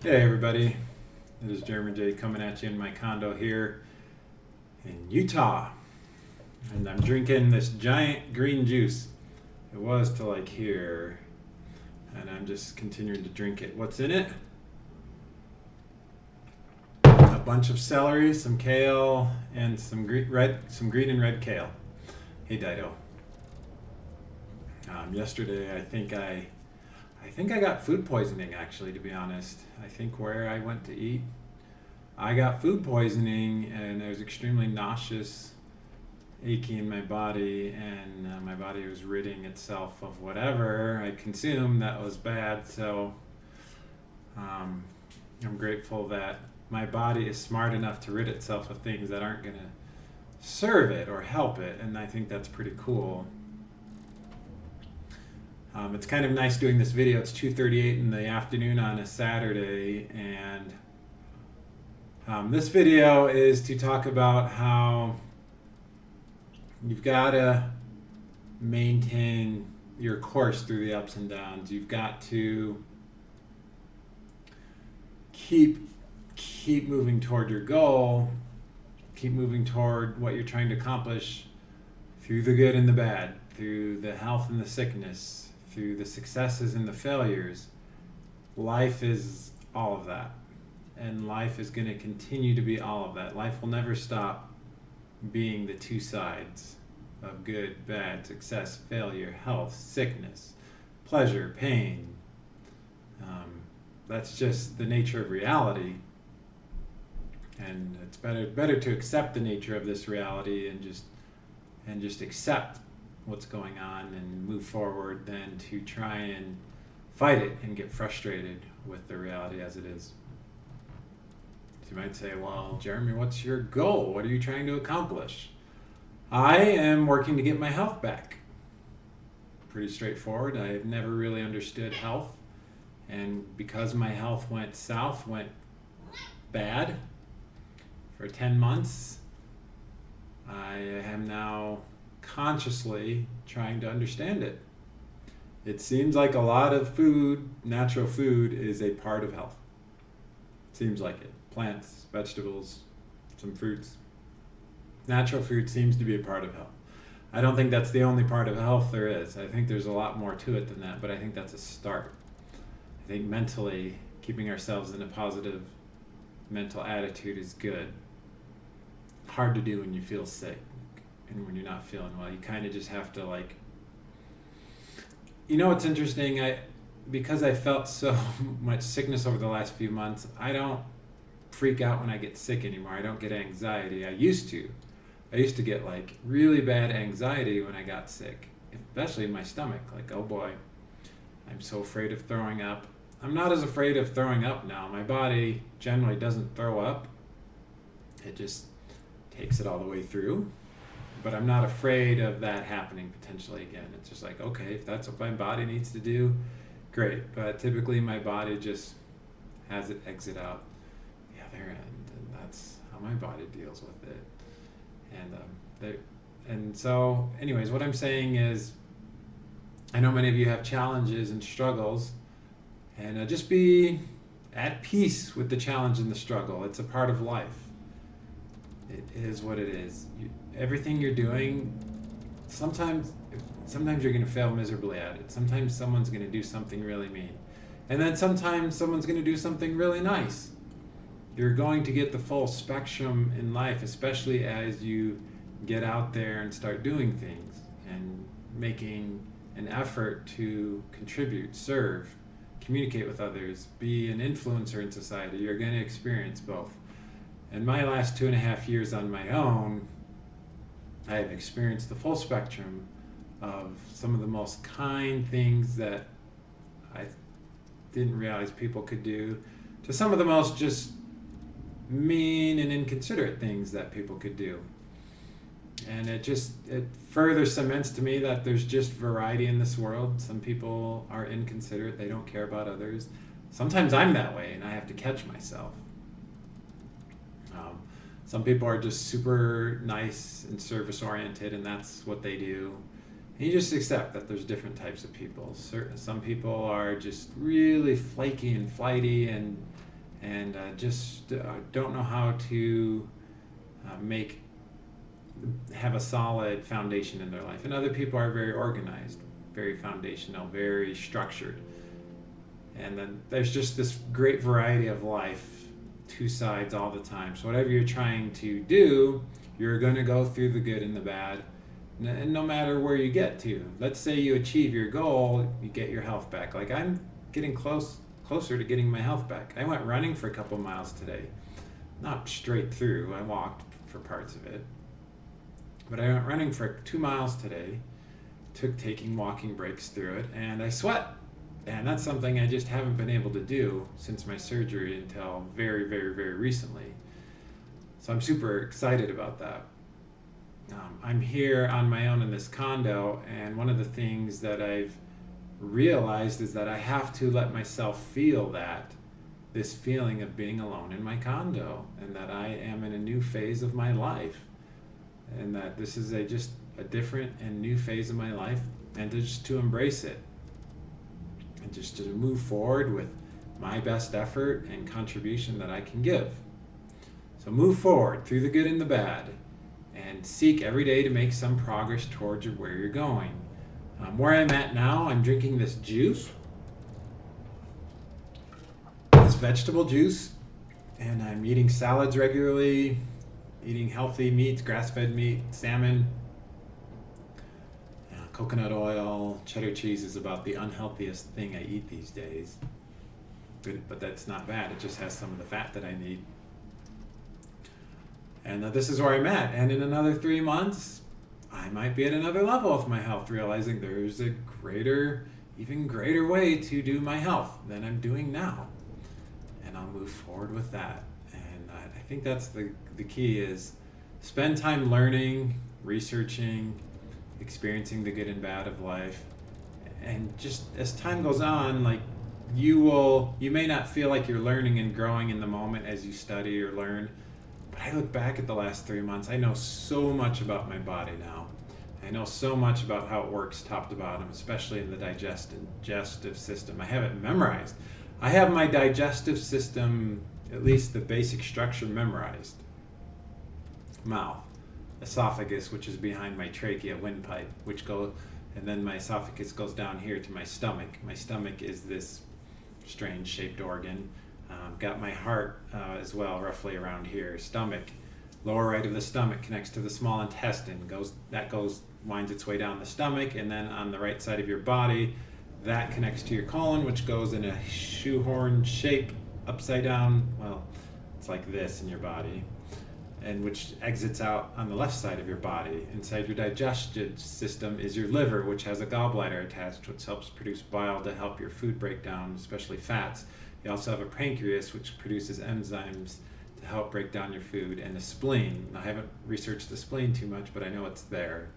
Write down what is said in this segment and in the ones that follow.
Hey everybody, it is Jeremy J coming at you in my condo here in Utah, and I'm drinking this giant green juice. It was to like here, and I'm just continuing to drink it. What's in it? A bunch of celery, some kale, and some green and red kale. Hey Dido. Yesterday, I think I got food poisoning. Actually, to be honest, I think where I went to eat, I got food poisoning, and I was extremely nauseous, achy in my body, and my body was ridding itself of whatever I consumed that was bad. So um, I'm grateful that my body is smart enough to rid itself of things that aren't going to serve it or help it, and I think that's pretty cool. It's kind of nice doing this video. It's 2:38 in the afternoon on a Saturday, and this video is to talk about how you've got to maintain your course through the ups and downs. You've got to keep moving toward your goal, keep moving toward what you're trying to accomplish through the good and the bad, through the health and the sickness, through the successes and the failures. Life is all of that. And life is going to continue to be all of that. Life will never stop being the two sides of good, bad, success, failure, health, sickness, pleasure, pain. That's just the nature of reality. And it's better to accept the nature of this reality and just accept what's going on and move forward than to try and fight it and get frustrated with the reality as it is. So you might say, well, Jeremy, what's your goal? What are you trying to accomplish? I am working to get my health back. Pretty straightforward. I have never really understood health. And because my health went south, went bad for 10 months, I am now consciously trying to understand it. It seems like a lot of food, natural food, is a part of health. Seems like it. Plants, vegetables, some fruits. Natural food seems to be a part of health. I don't think that's the only part of health there is. I think there's a lot more to it than that, but I think that's a start. I think mentally, keeping ourselves in a positive mental attitude is good. Hard to do when you feel sick and when you're not feeling well. You kind of just have to what's interesting? Because I felt so much sickness over the last few months, I don't freak out when I get sick anymore. I don't get anxiety. I used to. I used to get really bad anxiety when I got sick, especially in my stomach. Like, oh boy, I'm so afraid of throwing up. I'm not as afraid of throwing up now. My body generally doesn't throw up. It just takes it all the way through. But I'm not afraid of that happening potentially again. It's just like, okay, if that's what my body needs to do, great. But typically my body just has it exit out the other end, and that's how my body deals with it. And so, anyways, what I'm saying is, I know many of you have challenges and struggles, and just be at peace with the challenge and the struggle. It's a part of life. It is what it is. Everything you're doing, sometimes you're going to fail miserably at it. Sometimes someone's going to do something really mean. And then sometimes someone's going to do something really nice. You're going to get the full spectrum in life, especially as you get out there and start doing things and making an effort to contribute, serve, communicate with others, be an influencer in society. You're going to experience both. In my last 2.5 years on my own, I have experienced the full spectrum of some of the most kind things that I didn't realize people could do, to some of the most just mean and inconsiderate things that people could do. And it further cements to me that there's just variety in this world. Some people are inconsiderate, they don't care about others. Sometimes I'm that way and I have to catch myself. Some people are just super nice and service oriented, and that's what they do. And you just accept that there's different types of people. Some people are just really flaky and flighty, and and just don't know how to have a solid foundation in their life. And other people are very organized, very foundational, very structured. And then there's just this great variety of life, two sides all the time. So whatever you're trying to do, you're going to go through the good and the bad. And no matter where you get to, let's say you achieve your goal, you get your health back. Like I'm getting closer to getting my health back. I went running for a couple miles today. Not straight through, I walked for parts of it. But I went running for 2 miles today, taking walking breaks through it, and I sweat. And that's something I just haven't been able to do since my surgery until very, very, very recently. So I'm super excited about that. I'm here on my own in this condo, and one of the things that I've realized is that I have to let myself feel this feeling of being alone in my condo, and that I am in a new phase of my life, and that this is just a different and new phase of my life, and just to embrace it, and just to move forward with my best effort and contribution that I can give. So move forward through the good and the bad, and seek every day to make some progress towards where you're going. Where I'm at now, I'm drinking this juice, this vegetable juice, and I'm eating salads regularly, eating healthy meats, grass-fed meat, salmon, coconut oil. Cheddar cheese is about the unhealthiest thing I eat these days. But that's not bad. It just has some of the fat that I need. And this is where I'm at. And in another 3 months, I might be at another level of my health, realizing there's a even greater way to do my health than I'm doing now. And I'll move forward with that. And I think that's the key is spend time learning, researching, experiencing the good and bad of life. And just as time goes on, like you may not feel like you're learning and growing in the moment as you study or learn. But I look back at the last 3 months, I know so much about my body now. I know so much about how it works top to bottom, especially in the digestive system. I have it memorized. I have my digestive system, at least the basic structure, memorized. Mouth, esophagus, which is behind my trachea, windpipe, and then my esophagus goes down here to my stomach. My stomach is this strange shaped organ. Got my heart as well, roughly around here. Stomach, lower right of the stomach connects to the small intestine. Winds its way down the stomach, and then on the right side of your body, that connects to your colon, which goes in a shoehorn shape, upside down. Well, it's like this in your body, and which exits out on the left side of your body. Inside your digestive system is your liver, which has a gallbladder attached, which helps produce bile to help your food break down, especially fats. You also have a pancreas, which produces enzymes to help break down your food, and a spleen. I haven't researched the spleen too much, but I know it's there.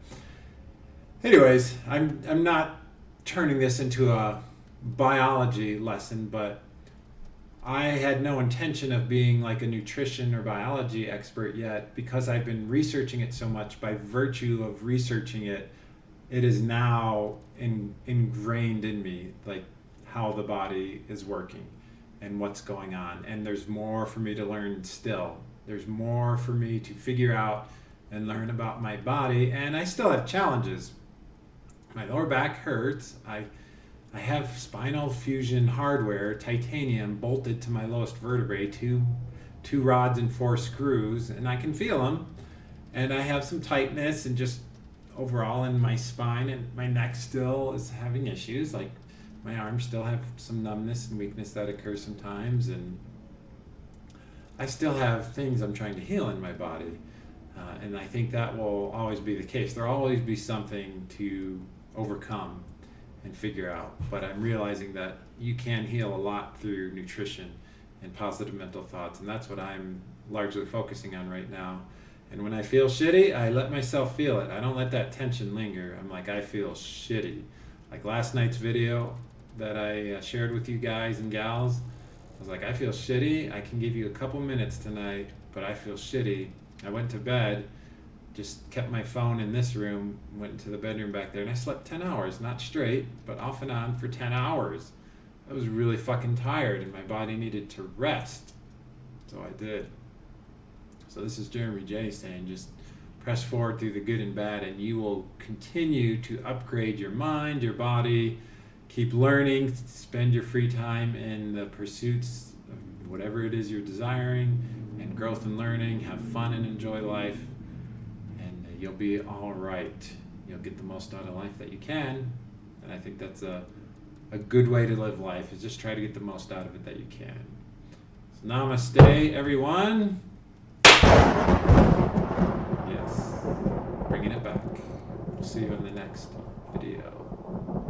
Anyways, I'm not turning this into a biology lesson, but I had no intention of being like a nutrition or biology expert yet, because I've been researching it so much. By virtue of researching it, it is now ingrained in me, like how the body is working and what's going on. And there's more for me to learn still. There's more for me to figure out and learn about my body. And I still have challenges. My lower back hurts. I have spinal fusion hardware, titanium, bolted to my lowest vertebrae, two rods and 4 screws, and I can feel them. And I have some tightness and just overall in my spine, and my neck still is having issues. Like my arms still have some numbness and weakness that occurs sometimes, and I still have things I'm trying to heal in my body. And I think that will always be the case. There'll always be something to overcome and figure out. But I'm realizing that you can heal a lot through nutrition and positive mental thoughts, and that's what I'm largely focusing on right now. And when I feel shitty, I let myself feel it. I don't let that tension linger. I'm like, I feel shitty. Like last night's video that I shared with you guys and gals, I was like, I feel shitty. I can give you a couple minutes tonight, but I feel shitty. I went to bed, just kept my phone in this room, went into the bedroom back there, and I slept 10 hours, not straight, but off and on for 10 hours. I was really fucking tired, and my body needed to rest. So I did. So this is Jeremy J saying just press forward through the good and bad, and you will continue to upgrade your mind, your body, keep learning, spend your free time in the pursuits of whatever it is you're desiring, and growth and learning, have fun and enjoy life, and you'll be all right. You'll get the most out of life that you can, and I think that's a good way to live life, is just try to get the most out of it that you can. So namaste, everyone. Yes, bringing it back. We'll see you in the next video.